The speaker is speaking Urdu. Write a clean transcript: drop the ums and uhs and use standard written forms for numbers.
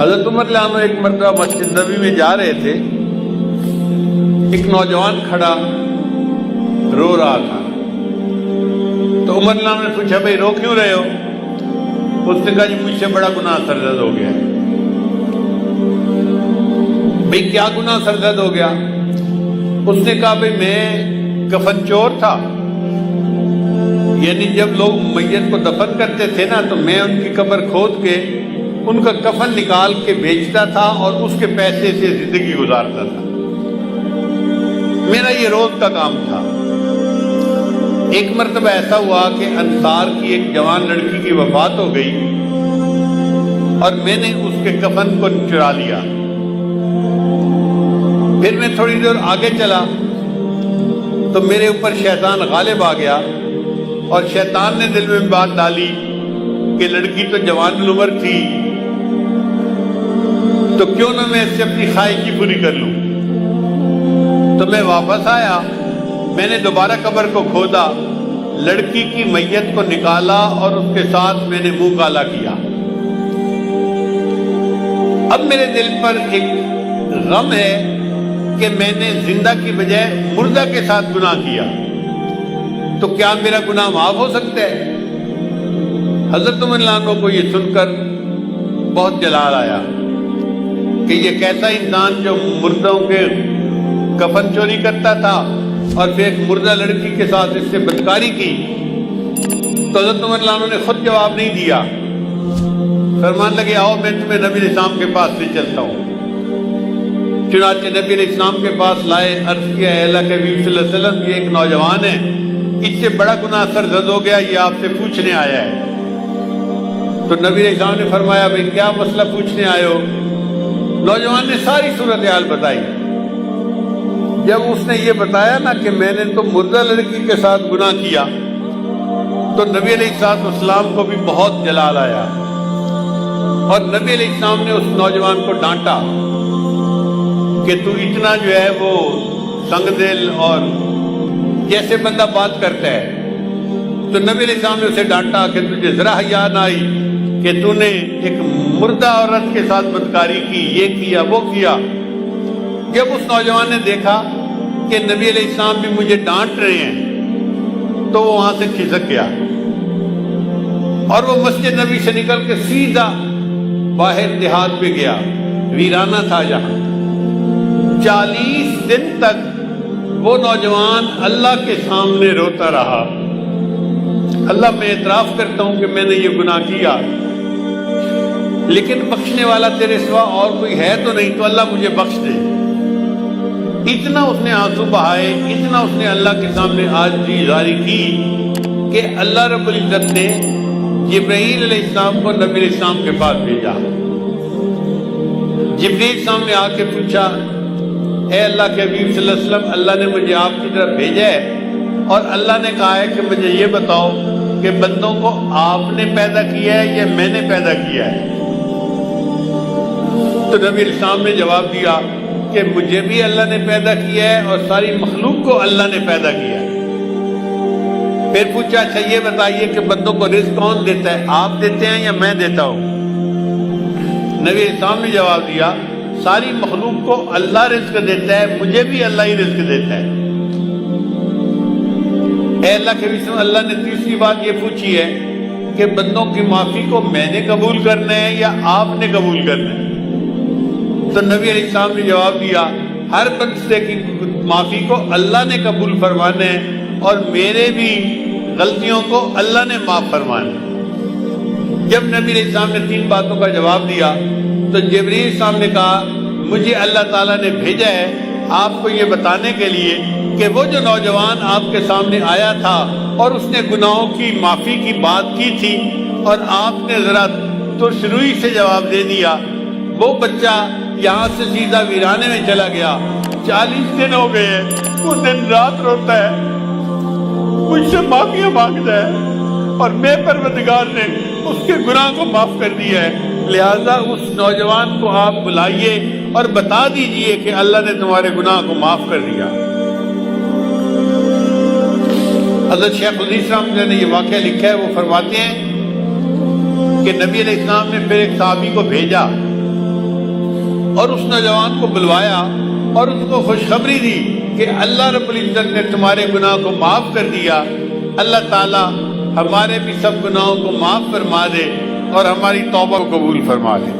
حضرت عمر رضی اللہ عنہ ایک مرتبہ مسجد نبوی میں جا رہے تھے، ایک نوجوان کھڑا رو رہا تھا، تو عمر رضی اللہ عنہ نے پوچھا بھائی رو کیوں رہے ہو؟ اس نے کہا جی مجھ سے بڑا گناہ سرزد ہو گیا ہے۔ بھائی کیا گناہ سرزد ہو گیا؟ اس نے کہا بھائی میں کفن چور تھا، یعنی جب لوگ میت کو دفن کرتے تھے نا تو میں ان کی قبر کھود کے ان کا کفن نکال کے بیچتا تھا اور اس کے پیسے سے زندگی گزارتا تھا، میرا یہ روز کا کام تھا۔ ایک مرتبہ ایسا ہوا کہ انصار کی ایک جوان لڑکی کی وفات ہو گئی اور میں نے اس کے کفن کو چرا لیا۔ پھر میں تھوڑی دیر آگے چلا تو میرے اوپر شیطان غالب آ گیا اور شیطان نے دل میں بات ڈالی کہ لڑکی تو جوان العمر تھی، تو کیوں نہ میں اس سے اپنی خواہشی پوری کر لوں۔ تو میں واپس آیا، میں نے دوبارہ قبر کو کھودا، لڑکی کی میت کو نکالا اور اس کے ساتھ میں نے منہ کالا کیا۔ اب میرے دل پر ایک غم ہے کہ میں نے زندہ کی بجائے مردہ کے ساتھ گناہ کیا، تو کیا میرا گناہ معاف ہو سکتا ہے؟ حضرت عمر رضی اللہ عنہ کو یہ سن کر بہت جلال آیا کہ یہ کیسا انسان جو مردوں کے کفن چوری کرتا تھا اور پھر ایک مردہ لڑکی کے ساتھ اس سے بدکاری کی۔ تو حضرت عمر رضی اللہ عنہ نے خود جواب نہیں دیا، فرمان لگے آؤ میں تمہیں نبی علیہ السلام کے پاس لے چلتا ہوں۔ چنانچہ نبی علیہ السلام کے پاس لائے، عرض کیا اے اللہ کے حبیب صلی اللہ علیہ وسلم یہ ایک نوجوان ہے، اس سے بڑا گناہ سرزد ہو گیا، یہ آپ سے پوچھنے آیا ہے۔ تو نبی علیہ السلام نے فرمایا بھئی کیا مسئلہ پوچھنے آئے ہو؟ نوجوان نے ساری صورتحال بتائی۔ جب اس نے یہ بتایا نا کہ میں نے تو مردہ لڑکی کے ساتھ گناہ کیا، تو نبی علیہ السلام کو بھی بہت جلال آیا اور نبی علیہ السلام نے اس نوجوان کو ڈانٹا کہ تو اتنا جو ہے وہ سنگ دل اور جیسے بندہ بات کرتا ہے۔ تو نبی علیہ السلام نے اسے ڈانٹا کہ تجھے ذرا حیا نہ آئی کہ تو نے ایک مردہ عورت کے ساتھ بدکاری کی، یہ کیا وہ کیا۔ جب اس نوجوان نے دیکھا کہ نبی علیہ السلام بھی مجھے ڈانٹ رہے ہیں تو وہ وہاں سے کھسک گیا اور وہ مسجد نبی سے نکل کے سیدھا باہر دیہات پہ گیا، ویرانہ تھا جہاں۔ 40 دن تک وہ نوجوان اللہ کے سامنے روتا رہا، اللہ میں اعتراف کرتا ہوں کہ میں نے یہ گناہ کیا، لیکن بخشنے والا تیرے سوا اور کوئی ہے تو نہیں، تو اللہ مجھے بخش دے۔ اتنا اس نے آنسو بہائے، اتنا اس نے اللہ کے سامنے عاجزی ظاہر کی کہ اللہ رب العزت نے جبرائیل علیہ السلام کو نبی علیہ السلام کے پاس بھیجا۔ جبرائیل السلام نے آ کے پوچھا اے اللہ کے حبیب صلی اللہ علیہ وسلم، اللہ نے مجھے آپ کی طرف بھیجا ہے اور اللہ نے کہا ہے کہ مجھے یہ بتاؤ کہ بندوں کو آپ نے پیدا کیا ہے یا میں نے پیدا کیا ہے؟ تو نبی علیہ السلام نے جواب دیا کہ مجھے بھی اللہ نے پیدا کیا ہے اور ساری مخلوق کو اللہ نے پیدا کیا ہے۔ پھر پوچھا اچھا یہ بتائیے کہ بندوں کو رزق کون دیتا ہے، آپ دیتے ہیں یا میں دیتا ہوں؟ نبی علیہ السلام نے جواب دیا ساری مخلوق کو اللہ رزق دیتا ہے، مجھے بھی اللہ ہی رزق دیتا ہے۔ اے اللہ کے رسول، اللہ نے تیسری بات یہ پوچھی ہے کہ بندوں کی معافی کو میں نے قبول کرنا ہے یا آپ نے قبول کرنا ہے؟ تو نبی علیہ السلام نے جواب دیا ہر بندے کی معافی کو اللہ نے قبول فرمانا ہے اور میرے بھی غلطیوں کو اللہ نے معاف فرمانا ہے۔ جب نبی علیہ السلام نے 3 باتوں کا جواب دیا تو جبرائیل السلام نے کہا مجھے اللہ تعالیٰ نے بھیجا ہے آپ کو یہ بتانے کے لیے کہ وہ جو نوجوان آپ کے سامنے آیا تھا اور اس نے گناہوں کی معافی کی بات کی تھی اور آپ نے ذرا ترش روئی سے جواب دے دیا، وہ بچہ یہاں سے سیدھا ویرانے میں چلا گیا۔ 40 دن ہو گئے ہیں، وہ دن رات روتا ہے، مجھ سے معافیاں مانگتا ہے اور میں پروردگار نے اس کے گناہ کو معاف کر دیا ہے۔ لہذا اس نوجوان کو آپ بلائیے اور بتا دیجئے کہ اللہ نے تمہارے گناہ کو معاف کر دیا۔ حضرت شیخ الحدیث رحمۃ اللہ نے یہ واقعہ لکھا ہے، وہ فرماتے ہیں کہ نبی علیہ السلام نے پھر ایک صحابی کو بھیجا اور اس نوجوان کو بلوایا اور اس کو خوشخبری دی کہ اللہ رب العزت نے تمہارے گناہ کو معاف کر دیا، اللہ تعالیٰ ہمارے بھی سب گناہوں کو معاف فرما دے اور ہماری توبہ کو قبول فرما دے۔